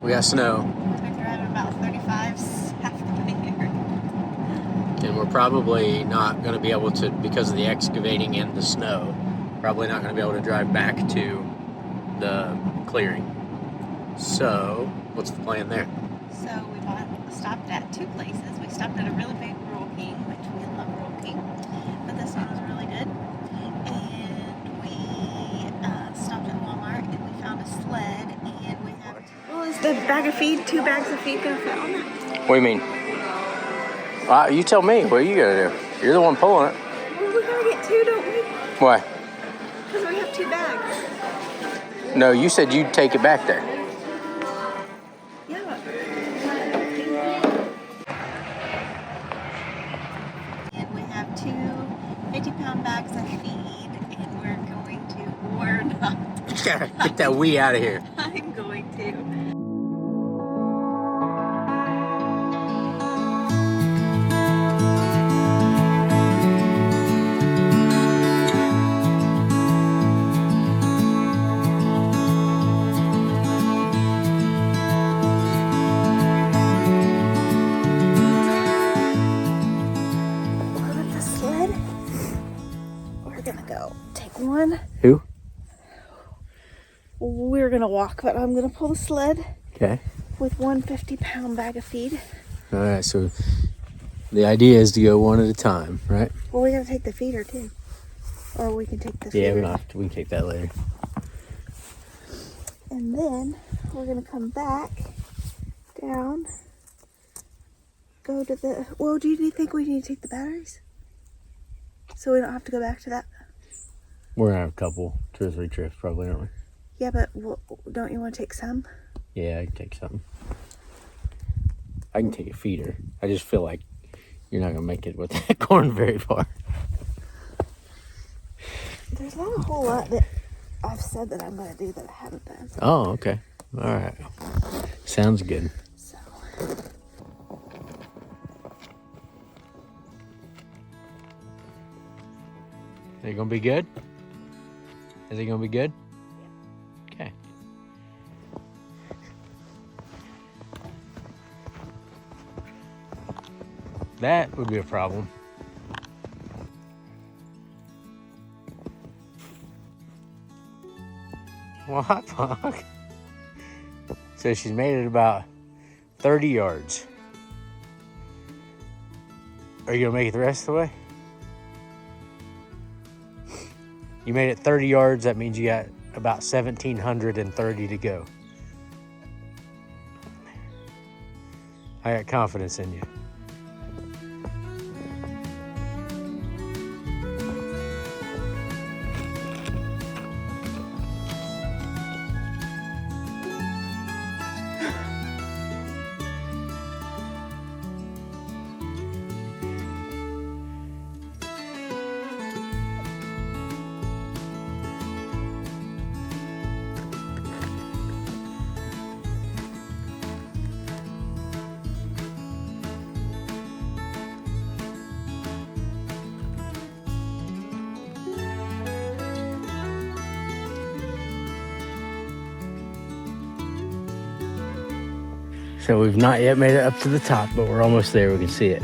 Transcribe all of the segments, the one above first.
We got snow. We're driving about 35s half the way here. And we're probably not going to be able to, because of the excavating and the snow, probably not going to be able to drive back to the clearing. So, what's the plan there? So we stopped at two places. We stopped at a really big Rural King, which we love Rural King, but this one was really good. And we stopped at Walmart and we found a sled, and we have. Well, is the bag of feed, 2 bags of feed, gonna fit on that? What do you mean? You tell me. What are you gonna do? You're the one pulling it. Well, we gotta get 2, don't we? Why? Because we have 2 bags. No, you said you'd take it back there. Yeah. And we have 2 50-pound bags of feed, and we're not. You gotta get that wee out of here. I'm going to. We're gonna go take one. Who? We're gonna walk, but I'm gonna pull the sled. Okay. With 1 50-pound bag of feed. All right, so the idea is to go one at a time, right? Well, we gotta take the feeder too. Or we can take the Yeah, feeder. we can take that later. And then we're gonna come back down. Go to the, well, do you think we need to take the batteries? So we don't have to go back to that? We're gonna have a couple, 2 or 3 trips probably, aren't we? Yeah, but don't you want to take some? Yeah, I can take something. I can take a feeder. I just feel like you're not gonna make it with that corn very far. There's not a whole lot that I've said that I'm gonna do that I haven't done. Oh, okay. All right. Sounds good. So. Is it gonna be good? Is it gonna be good? Yeah. Okay. That would be a problem. What, Punk? So she's made it about 30 yards. Are you gonna make it the rest of the way? You made it 30 yards, that means you got about 1,730 to go. I got confidence in you. So we've not yet made it up to the top, but we're almost there. We can see it.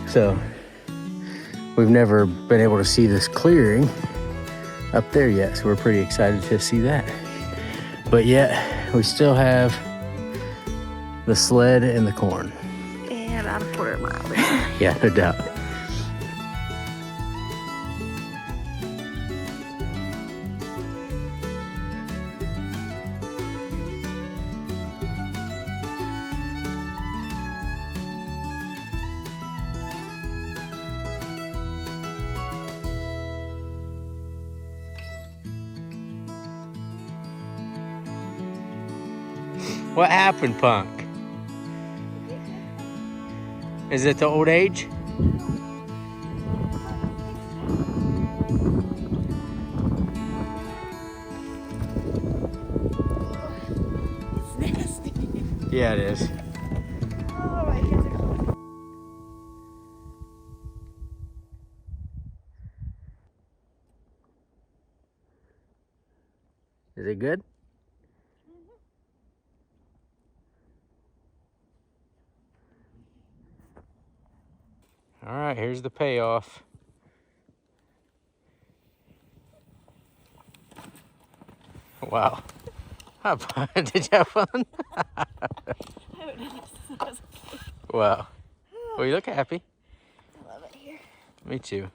So we've never been able to see this clearing up there yet. So we're pretty excited to see that. But yet we still have the sled and the corn. And about a quarter mile. Yeah, no doubt. What happened, Punk? Is it the old age? It's nasty. Yeah, it is. Oh, my goodness. Is it good? All right, here's the payoff. Wow. Did you have fun? Wow. Well, you look happy. I love it here. Me too.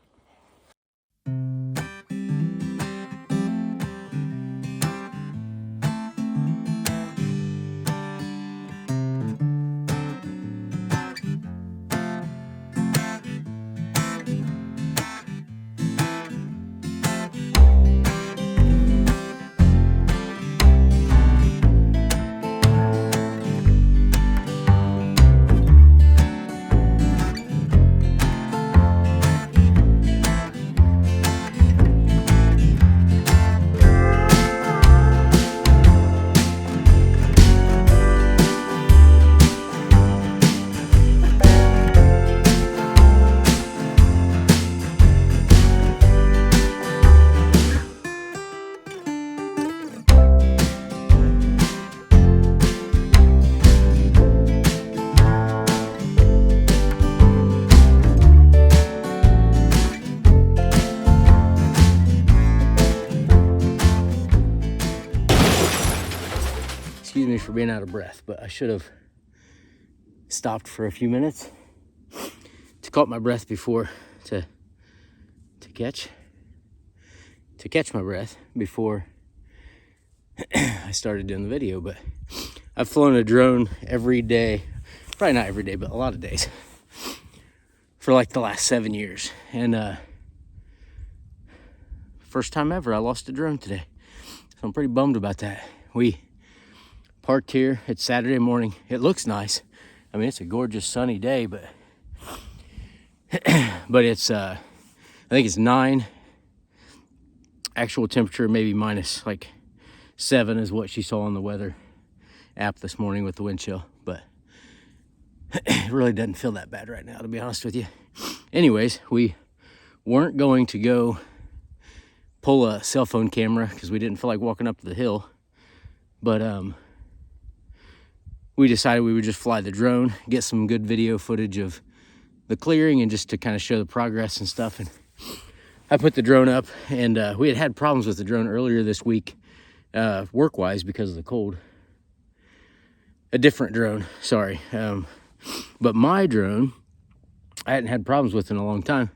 Excuse me for being out of breath, but I should have stopped for a few minutes to caught my breath before to catch my breath before I started doing the video. But I've flown a drone every day, probably not every day, but a lot of days for like the last 7 years. And first time ever I lost a drone today, so I'm pretty bummed about that. We parked here. It's Saturday morning. It looks nice. I mean, it's a gorgeous sunny day, but it's I think it's 9. Actual temperature maybe minus like 7 is what she saw on the weather app this morning with the wind chill, but it really doesn't feel that bad right now, to be honest with you. Anyways, we weren't going to go pull a cell phone camera because we didn't feel like walking up the hill, but we decided we would just fly the drone, get some good video footage of the clearing and just to kind of show the progress and stuff. And I put the drone up, and we had problems with the drone earlier this week, work-wise, because of the cold. A different drone, sorry. But my drone, I hadn't had problems with in a long time.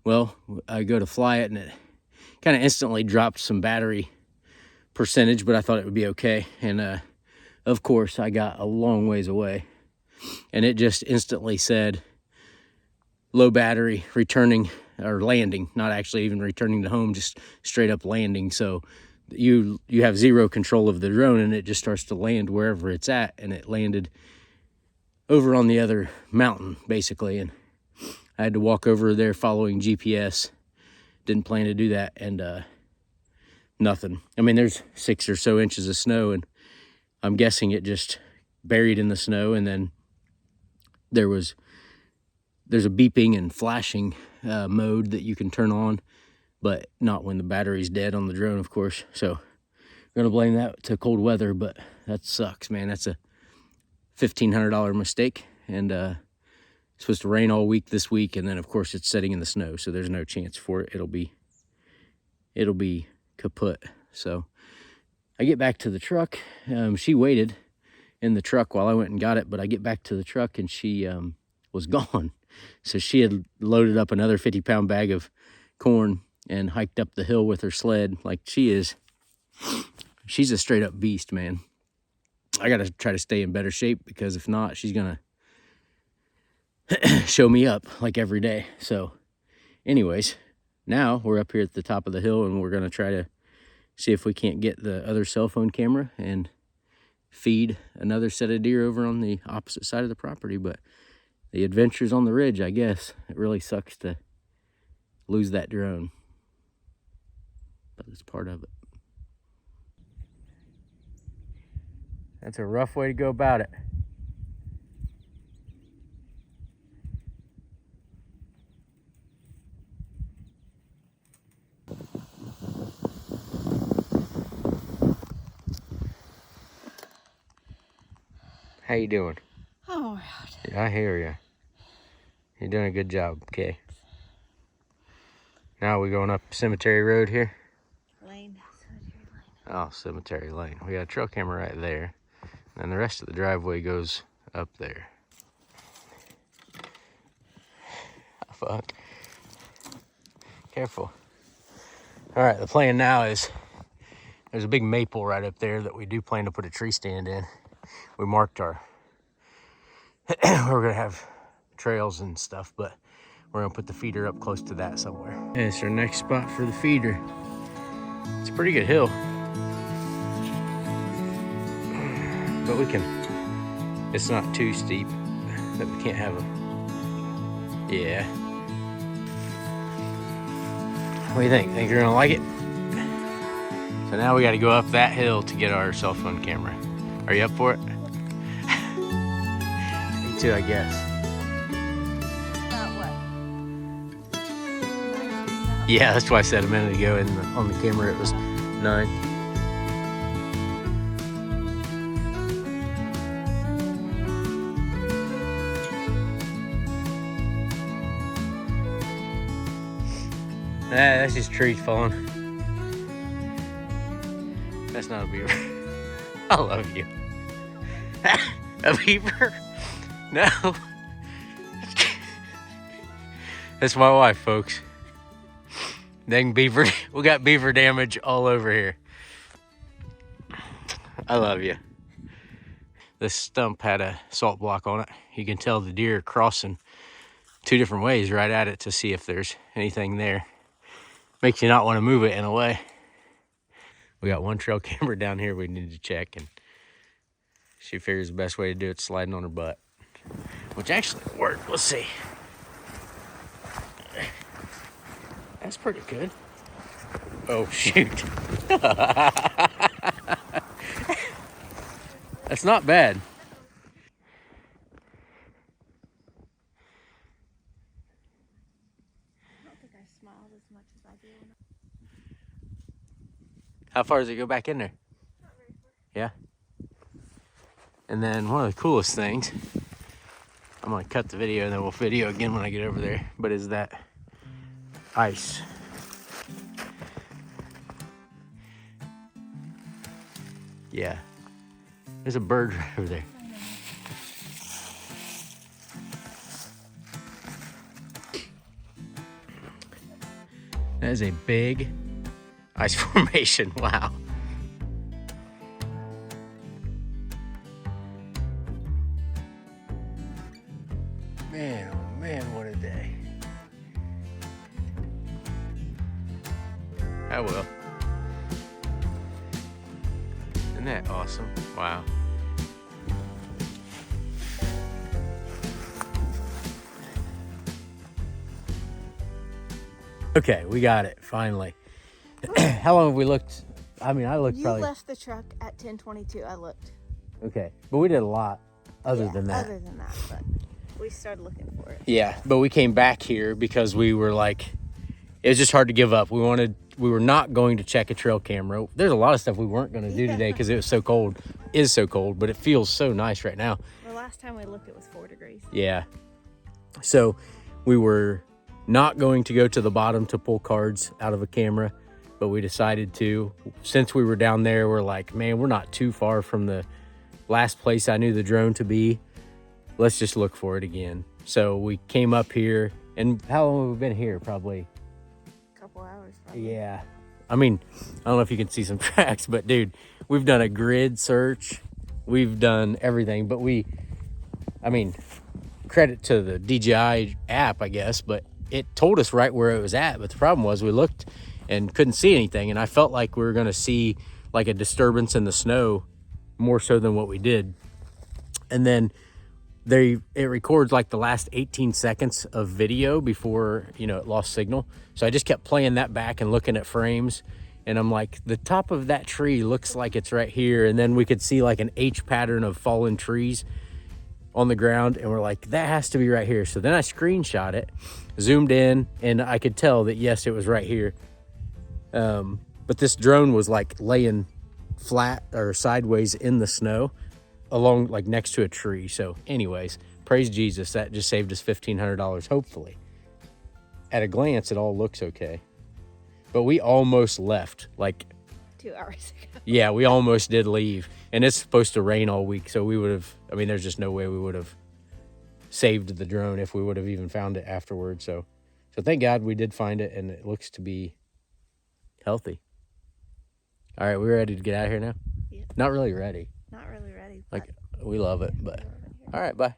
Well, I go to fly it, and it kind of instantly dropped some battery percentage, but I thought it would be okay. And of course, I got a long ways away, and it just instantly said low battery, returning or landing, not actually even returning to home, just straight up landing. So you have zero control of the drone, and it just starts to land wherever it's at, and it landed over on the other mountain basically, and I had to walk over there following GPS. Didn't plan to do that, and nothing. I mean, there's 6 or so inches of snow, and I'm guessing it just buried in the snow, and then there's a beeping and flashing mode that you can turn on, but not when the battery's dead on the drone, of course. So we're gonna blame that to cold weather, but that sucks, man. That's a $1,500 mistake, and it's supposed to rain all week this week, and then of course it's setting in the snow, so there's no chance for it. It'll be kaput. So I get back to the truck. She waited in the truck while I went and got it, but I get back to the truck and she was gone. So she had loaded up another 50-pound bag of corn and hiked up the hill with her sled like she is. She's a straight up beast, man. I gotta try to stay in better shape, because if not, she's gonna show me up like every day. So anyways, now we're up here at the top of the hill, and we're gonna try to see if we can't get the other cell phone camera and feed another set of deer over on the opposite side of the property. But the adventure's on the ridge, I guess. It really sucks to lose that drone, but it's part of it. That's a rough way to go about it. How you doing? Oh, right. Yeah, I hear you. You're doing a good job, okay. Now we're going up Cemetery Road here. Lane. Cemetery lane. Oh, Cemetery Lane. We got a trail camera right there. And the rest of the driveway goes up there. Oh, fuck. Careful. All right, the plan now is there's a big maple right up there that we do plan to put a tree stand in. We marked our, we're gonna have trails and stuff, but we're gonna put the feeder up close to that somewhere. And it's our next spot for the feeder. It's a pretty good hill. But we can, it's not too steep that we can't have a, yeah. What do you think? Think you're gonna like it? So now we gotta go up that hill to get our cell phone camera. Are you up for it? Me too, I guess. About what? Yeah, that's why I said a minute ago on the camera it was 9. Nah, that's just trees falling. That's not a beaver. I love you. A beaver? No. That's my wife, folks. Dang beaver. We got beaver damage all over here. I love you. This stump had a salt block on it. You can tell the deer are crossing 2 different ways right at it to see if there's anything there. Makes you not want to move it in a way. We got one trail camera down here we need to check, and she figures the best way to do it is sliding on her butt, which actually worked. Let's see. That's pretty good. Oh, shoot. That's not bad. I don't think I smiled as much as I do. How far does it go back in there? Not very far. Yeah. And then one of the coolest things, I'm gonna cut the video and then we'll video again when I get over there, but is that ice. Yeah. There's a bird right over there. That is a big ice formation. Wow. Man, oh man, what a day. I will. Isn't that awesome? Wow. Okay, we got it, finally. How long have we looked? I mean, I looked You probably... left the truck at 10:22. I looked. Okay, but we did a lot other than that. Other than that, but we started looking for it. Yeah, but we came back here because we were like, it was just hard to give up. We were not going to check a trail camera. There's a lot of stuff we weren't going to do today because it was so cold. It is so cold, but it feels so nice right now. The last time we looked, it was 4 degrees. Yeah. So we were not going to go to the bottom to pull cards out of a camera, but we decided to. Since we were down there, we're like, man, we're not too far from the last place I knew the drone to be. Let's just look for it again. So we came up here, and how long have we been here? Probably A couple hours, probably. Yeah. I mean, I don't know if you can see some tracks, but dude, we've done a grid search. We've done everything, but I mean, credit to the DJI app, I guess, but it told us right where it was at. But the problem was we looked and couldn't see anything. And I felt like we were going to see like a disturbance in the snow more so than what we did. And then it records like the last 18 seconds of video before, it lost signal. So I just kept playing that back and looking at frames. And I'm like, the top of that tree looks like it's right here. And then we could see like an H pattern of fallen trees on the ground. And we're like, that has to be right here. So then I screenshot it, zoomed in, and I could tell that, yes, it was right here. But this drone was like laying flat or sideways in the snow along like next to a tree. So anyways, praise Jesus, that just saved us $1,500, hopefully. At a glance, it all looks okay. But we almost left, like, 2 hours ago. yeah, we almost did leave. And it's supposed to rain all week, so we would have, I mean, there's just no way we would have saved the drone if we would have even found it afterwards. So thank God we did find it, and it looks to be healthy. All right, we're ready to get out of here now? Yeah. Not really ready. Not really ready. Like, we love it, but But all right, bye.